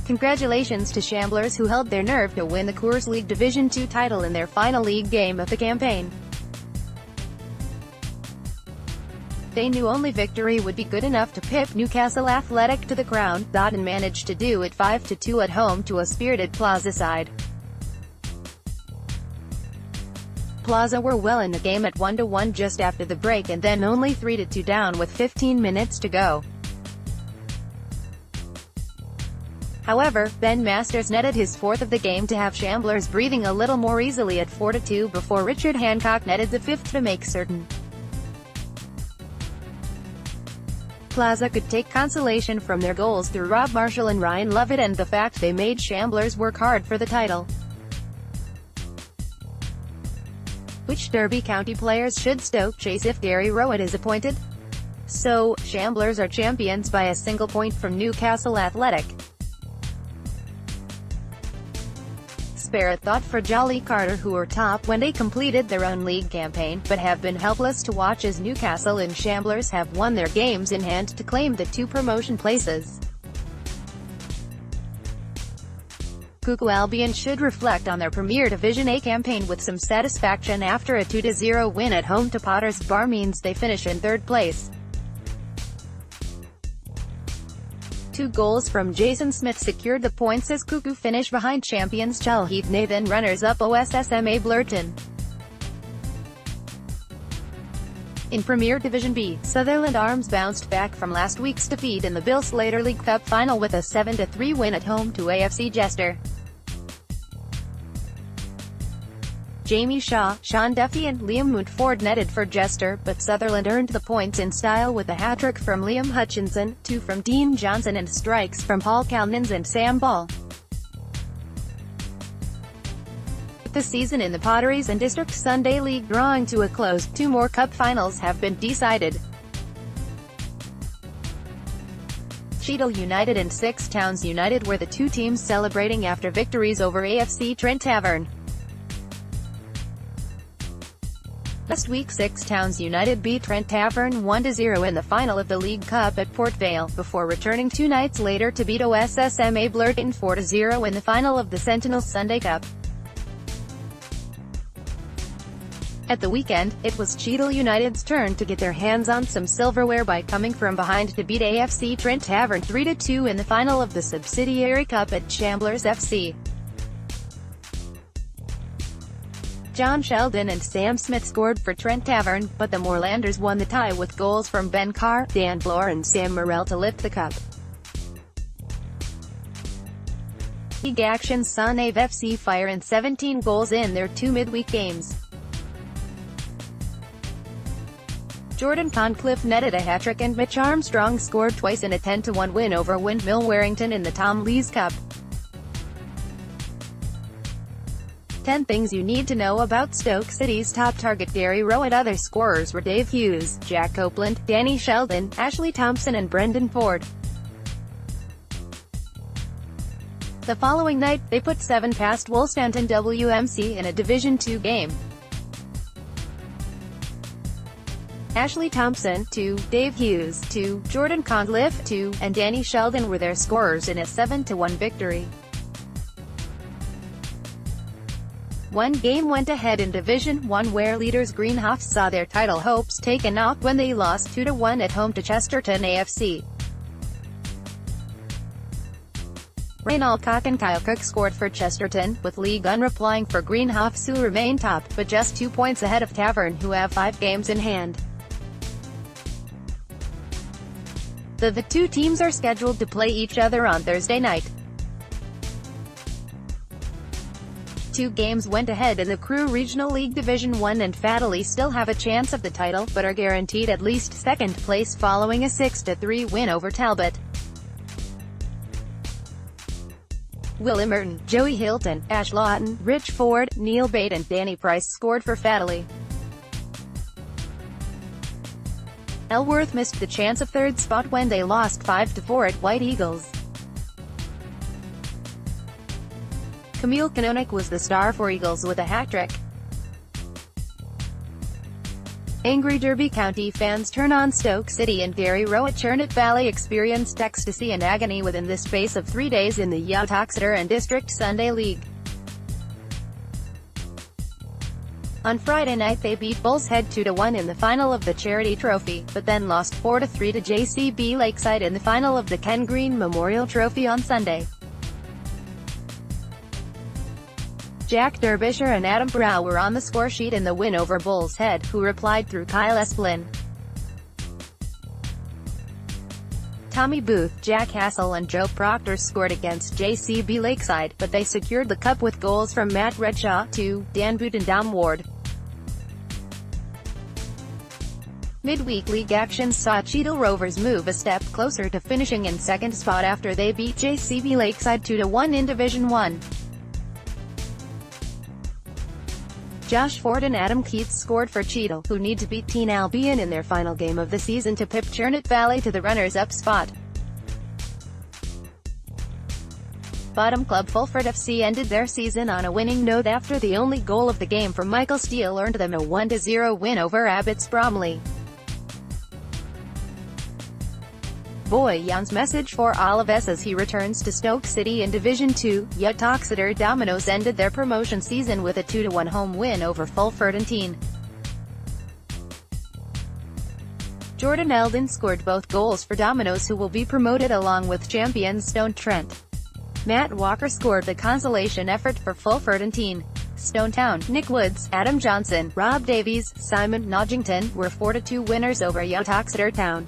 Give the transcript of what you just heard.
Congratulations to Shamblers, who held their nerve to win the COORS League Division Two title in their final league game of the campaign. They knew only victory would be good enough to pip Newcastle Athletic to the crown, and managed to do it 5-2 at home to a spirited Plaza side. Plaza were well in the game at 1-1 just after the break, and then only 3-2 down with 15 minutes to go. However, Ben Masters netted his fourth of the game to have Shamblers breathing a little more easily at 4-2 before Richard Hancock netted the fifth to make certain Plaza could take consolation from their goals through Rob Marshall and Ryan Lovett, and the fact they made Shamblers work hard for the title. Which Derby County players should Stoke chase if Gary Rowett is appointed? So, Shamblers are champions by a single point from Newcastle Athletic. Spare a thought for Jolly Carter, who were top when they completed their own league campaign, but have been helpless to watch as Newcastle and Shamblers have won their games in hand to claim the two promotion places. Cuckoo Albion should reflect on their Premier Division A campaign with some satisfaction after a 2-0 win at home to Potters Bar means they finish in third place. 2 goals from Jason Smith secured the points as Cuckoo finish behind champions Chalheath Nathan, runners-up OSSMA Blurton. In Premier Division B, Sutherland Arms bounced back from last week's defeat in the Bill Slater League Cup final with a 7-3 win at home to AFC Jester. Jamie Shaw, Sean Duffy and Liam Montford netted for Jester, but Sutherland earned the points in style with a hat-trick from Liam Hutchinson, 2 from Dean Johnson and strikes from Paul Calnins and Sam Ball. With the season in the Potteries and District Sunday League drawing to a close, 2 more cup finals have been decided. Cheadle United and Six Towns United were the 2 teams celebrating after victories over AFC Trent Tavern. Last week Six Towns United beat Trent Tavern 1-0 in the final of the League Cup at Port Vale, before returning 2 nights later to beat OSSMA Blurton 4-0 in the final of the Sentinel Sunday Cup. At the weekend, it was Cheadle United's turn to get their hands on some silverware by coming from behind to beat AFC Trent Tavern 3-2 in the final of the Subsidiary Cup at Shamblers FC. John Sheldon and Sam Smith scored for Trent Tavern, but the Moorlanders won the tie with goals from Ben Carr, Dan Bloor and Sam Morrell to lift the cup. League action saw Nave FC fire in 17 goals in their 2 midweek games. Jordan Concliffe netted a hat-trick and Mitch Armstrong scored twice in a 10-1 win over Windmill Warrington in the Tom Lees Cup. 10 things you need to know about Stoke City's top target Gary Rowett. Other scorers were Dave Hughes, Jack Copeland, Danny Sheldon, Ashley Thompson and Brendan Ford. The following night, they put 7 past Wolstanton WMC in a Division Two game. Ashley Thompson, 2, Dave Hughes, 2, Jordan Concliffe, 2, and Danny Sheldon were their scorers in a 7-1 victory. One game went ahead in Division 1 where leaders Greenhoffs saw their title hopes take a knock when they lost 2-1 at home to Chesterton AFC. Ryan Alcock and Kyle Cook scored for Chesterton, with Lee Gunn replying for Greenhoffs, who remain top, but just 2 points ahead of Tavern, who have 5 games in hand. The 2 teams are scheduled to play each other on Thursday night. 2 games went ahead in the Crewe Regional League Division 1 and Fadley still have a chance of the title, but are guaranteed at least second place following a 6-3 win over Talbot. Will Merton, Joey Hilton, Ash Lawton, Rich Ford, Neil Bate and Danny Price scored for Fadley. Elworth missed the chance of third spot when they lost 5-4 at White Eagles. Camille Canonik was the star for Eagles with a hat-trick. Angry Derby County fans turn on Stoke City, and Gary Rowe at Churnet Valley experienced ecstasy and agony within the space of 3 days in the Uttoxeter and District Sunday League. On Friday night they beat Bull's Head 2-1 in the final of the Charity Trophy, but then lost 4-3 to JCB Lakeside in the final of the Ken Green Memorial Trophy on Sunday. Jack Derbyshire and Adam Brow were on the scoresheet in the win over Bull's Head, who replied through Kyle Esplin. Tommy Booth, Jack Hassel and Joe Proctor scored against JCB Lakeside, but they secured the cup with goals from Matt Redshaw, Dan Boot and Dom Ward. Midweek league action saw Cheadle Rovers move a step closer to finishing in second spot after they beat JCB Lakeside 2-1 in Division 1. Josh Ford and Adam Keats scored for Cheadle, who need to beat Teen Albion in their final game of the season to pip Churnet Valley to the runners-up spot. Bottom club Fulford FC ended their season on a winning note after the only goal of the game from Michael Steele earned them a 1-0 win over Abbots Bromley. Boy Jan's message for all of us as he returns to Stoke City in Division Two. Uttoxeter Dominoes ended their promotion season with a 2-1 home win over Fulford and Teen. Jordan Eldon scored both goals for Dominoes, who will be promoted along with champions Stone Trent. Matt Walker scored the consolation effort for Fulford and Teen. Stone Town, Nick Woods, Adam Johnson, Rob Davies, Simon Nodgington were 4-2 winners over Uttoxeter Town.